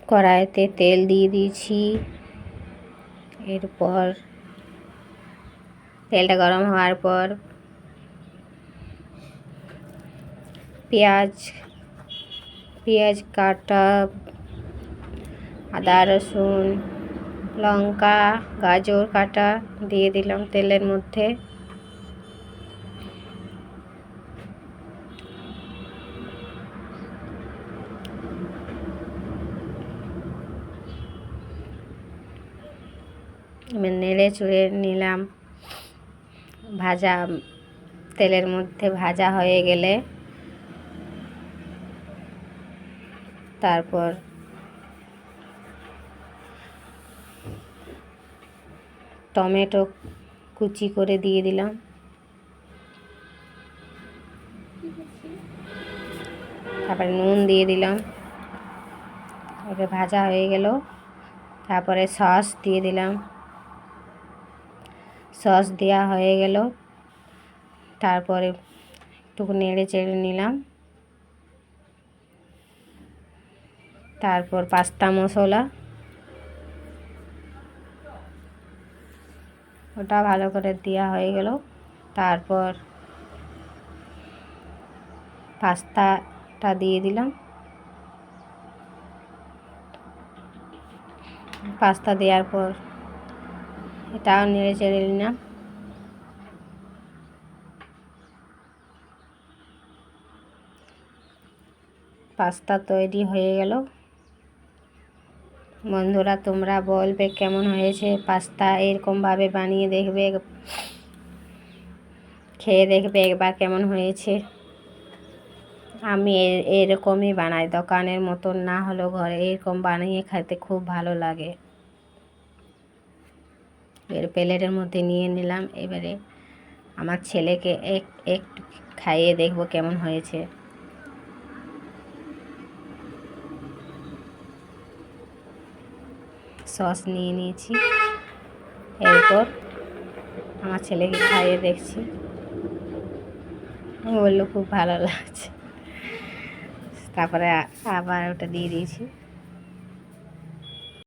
কড়াইতে তেল দিয়ে দিয়েছি। এরপর তেলটা গরম হওয়ার পর পেঁয়াজ কাটা, আদা রসুন লঙ্কা গাজর কাটা দিয়ে দিলাম তেলের মধ্যে। নেড়ে চড়ে নিলাম। তেলের মধ্যে ভাজা হয়ে গেলে তারপর টমেটো কুচি করে দিয়ে দিলাম। তারপরে নুন দিয়ে দিলাম। ওটা ভাজা হয়ে গেল। তারপরে সস দিয়ে দিলাম। সস দেওয়া হয়ে গেল। তারপরে একটু নেড়ে চেড়ে নিলাম। তারপর পাস্তা মশলা, ওটা ভালো করে দেওয়া হয়ে গেল। তারপর পাস্তাটা দিয়ে দিলাম। পাস্তা দেওয়ার পর এটাও নেড়ে চেড়ে নিলাম। পাস্তা তৈরি হয়ে গেল। বন্ধুরা, তোমরা বলবে কেমন হয়েছে পাস্তা। এরকমভাবে বানিয়ে দেখবে, খেয়ে দেখবে একবার কেমন হয়েছে। আমি এরকমই বানাই, দোকানের মতন না হলেও ঘরে এরকম বানিয়ে খেতে খুব ভালো লাগে। এর প্লেটের মধ্যে নিয়ে নিলাম। এবারে আমার ছেলেকে একটু খাইয়ে দেখব কেমন হয়েছে। সস নিয়ে নিয়েছি। এরপর আমার ছেলেকে খাইয়ে দেখছি। বললো খুব ভালো লাগছে। তারপরে আবার ওটা দিয়ে দিয়েছি।